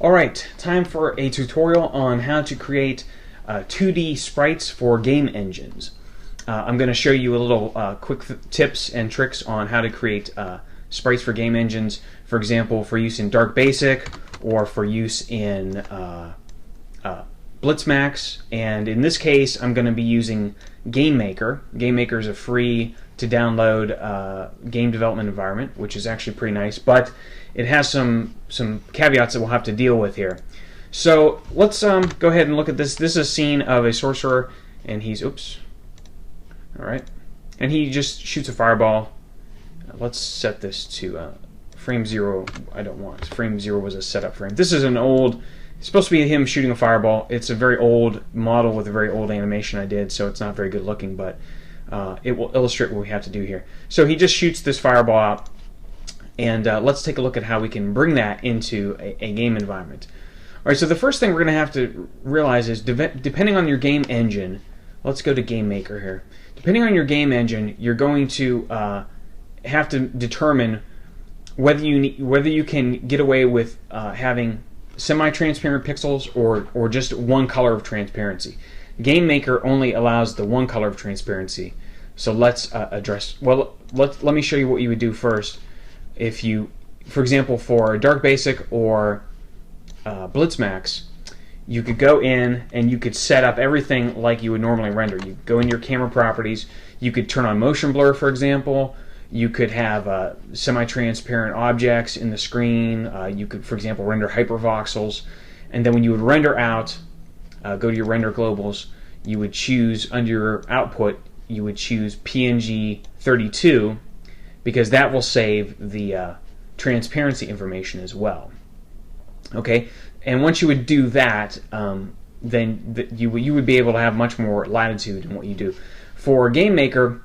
Alright, time for a tutorial on how to create 2D sprites for game engines. I'm going to show you a little quick tips and tricks on how to create sprites for game engines, for example, for use in Dark Basic or for use in Blitzmax. And in this case, I'm going to be using GameMaker. GameMaker is a free to download game development environment, which is actually pretty nice, but it has some caveats that we'll have to deal with here. So let's go ahead and look at this. This is a scene of a sorcerer, and he's alright, and he just shoots a fireball. Let's set this to frame 0. I don't want frame 0 was a setup frame. This is an old. It's supposed to be him shooting a fireball. It's a very old model with a very old animation I did, so it's not very good looking, but it will illustrate what we have to do here. So he just shoots this fireball out, and let's take a look at how we can bring that into a game environment. Alright, so the first thing we're going to have to realize is depending on your game engine, let's go to GameMaker here. Depending on your game engine, you're going to have to determine whether you can get away with having semi-transparent pixels or just one color of transparency. GameMaker only allows the one color of transparency. So let's address. Well, let me show you what you would do first. If you, for example, for Dark Basic or Blitzmax, you could go in and you could set up everything like you would normally render. You go in your camera properties. You could turn on motion blur, for example. You could have semi-transparent objects in the screen. You could, for example, render hypervoxels. And then when you would render out, go to your render globals, you would choose under your output, you would choose PNG 32, because that will save the transparency information as well. Okay, and once you would do that, then you would be able to have much more latitude in what you do. For GameMaker,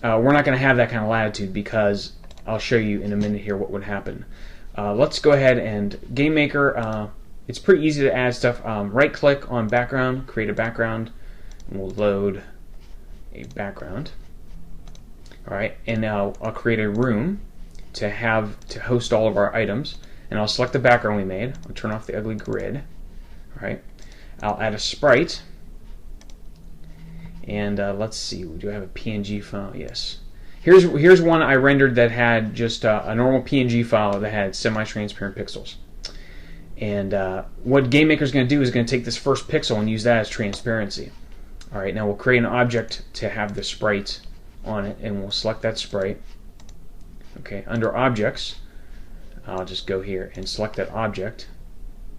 we're not going to have that kind of latitude because I'll show you in a minute here what would happen. Let's go ahead and GameMaker. It's pretty easy to add stuff. Right-click on background, create a background, and we'll load a background. All right, and now I'll create a room to host all of our items, and I'll select the background we made. I'll turn off the ugly grid. All right, I'll add a sprite, and let's see. Do I have a PNG file? Yes. Here's one I rendered that had just a normal PNG file that had semi-transparent pixels. And what GameMaker is going to do is going to take this first pixel and use that as transparency. All right, now we'll create an object to have the sprite on it, and we'll select that sprite. Okay, under objects, I'll just go here and select that object,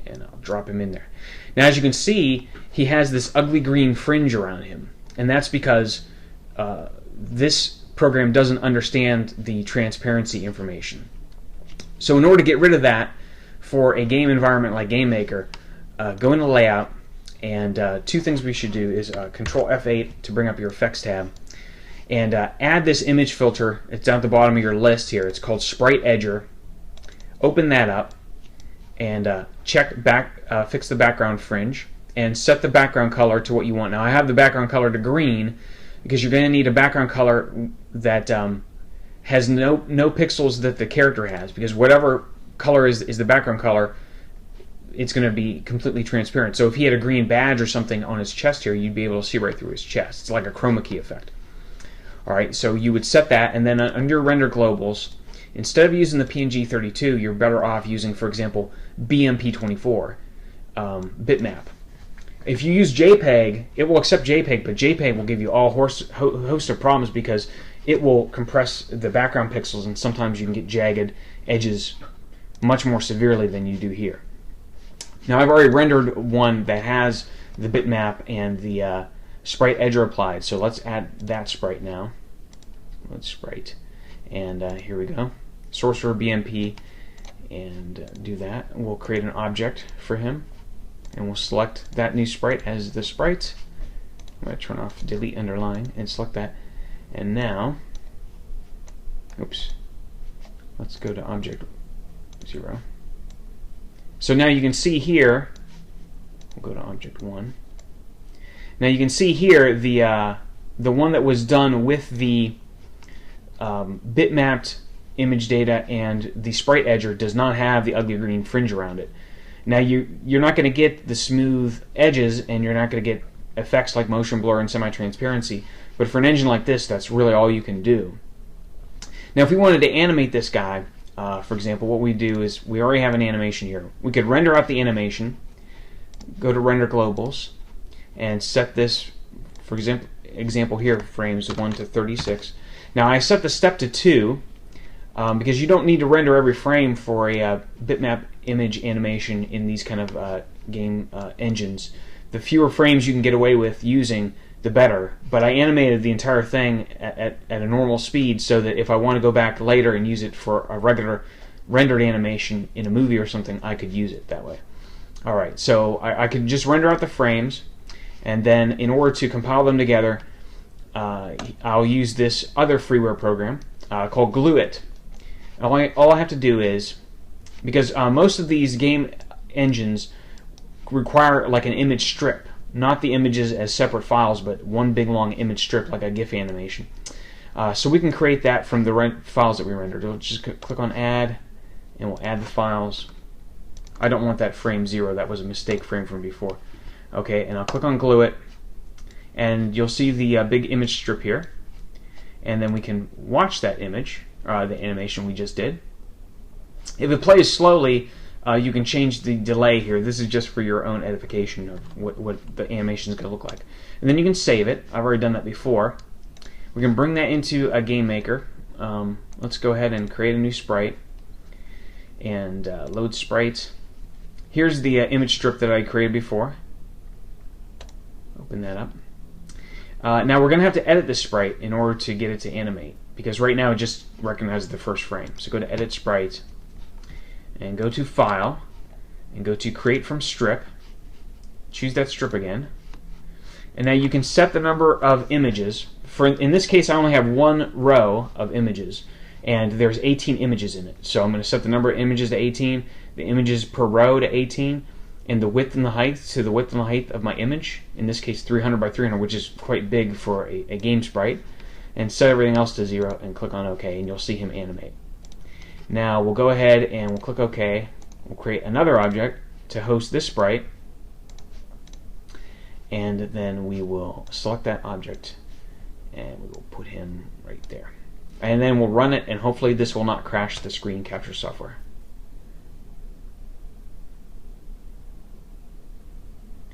and I'll drop him in there. Now, as you can see, he has this ugly green fringe around him, and that's because this program doesn't understand the transparency information. So in order to get rid of that, for a game environment like GameMaker, go into Layout, and two things we should do is Control F8 to bring up your Effects tab, and add this image filter. It's down at the bottom of your list here. It's called Sprite Edger. Open that up, and fix the background fringe, and set the background color to what you want. Now I have the background color to green because you're going to need a background color that has no pixels that the character has, because whatever color is the background color, it's going to be completely transparent. So if he had a green badge or something on his chest here, you'd be able to see right through his chest. It's like a chroma key effect. Alright, so you would set that, and then under render globals, instead of using the PNG 32, you're better off using, for example, BMP24 bitmap. If you use JPEG, it will accept JPEG, but JPEG will give you all host of problems because it will compress the background pixels, and sometimes you can get jagged edges much more severely than you do here. Now I've already rendered one that has the bitmap and the sprite edger applied, so let's add that sprite now. Let's sprite, and here we go. Sorcerer BMP, and do that. We'll create an object for him, and we'll select that new sprite as the sprite. I'm going to turn off delete underline and select that, and now, oops, let's go to object 0. So now you can see here, we'll go to object 1. Now you can see here the one that was done with the bitmapped image data and the sprite edger does not have the ugly green fringe around it. Now you're not going to get the smooth edges, and you're not going to get effects like motion blur and semi-transparency, but for an engine like this, that's really all you can do. Now if we wanted to animate this guy, for example, what we do is we already have an animation here. We could render out the animation, go to render globals, and set this, for example here, frames 1 to 36. Now I set the step to 2 because you don't need to render every frame for a bitmap image animation in these kind of game engines. The fewer frames you can get away with using, the better. But I animated the entire thing at a normal speed so that if I want to go back later and use it for a regular rendered animation in a movie or something, I could use it that way. Alright, so I could just render out the frames, and then in order to compile them together, I'll use this other freeware program called GlueIt. All I have to do is, because most of these game engines require like an image strip, not the images as separate files, but one big long image strip like a GIF animation. So we can create that from the files that we rendered. We'll just click on Add, and we'll add the files. I don't want that frame 0. That was a mistake frame from before. Okay, and I'll click on GlueIt, and you'll see the big image strip here, and then we can watch that image, the animation we just did. If it plays slowly, you can change the delay here. This is just for your own edification of what the animation is going to look like. And then you can save it. I've already done that before. We can bring that into a GameMaker. Let's go ahead and create a new sprite and load sprites. Here's the image strip that I created before. Open that up. Now we're going to have to edit this sprite in order to get it to animate, because right now it just recognizes the first frame. So go to Edit Sprite, and go to File, and go to Create from Strip. Choose that strip again. And now you can set the number of images. In this case, I only have one row of images, and there's 18 images in it. So I'm going to set the number of images to 18, the images per row to 18, and the width and the height to the width and the height of my image. In this case, 300 by 300, which is quite big for a game sprite. And set everything else to 0 and click on OK, and you'll see him animate. Now we'll go ahead and we'll click OK. We'll create another object to host this sprite, and then we will select that object and we will put him right there. And then we'll run it, and hopefully this will not crash the screen capture software.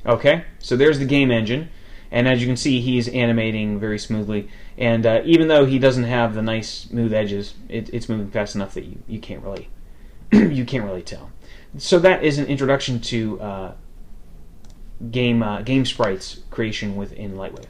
Okay, so there's the game engine, and as you can see, he's animating very smoothly. And even though he doesn't have the nice smooth edges, it's moving fast enough that you can't really you can't really tell. So that is an introduction to game sprites creation within Lightwave.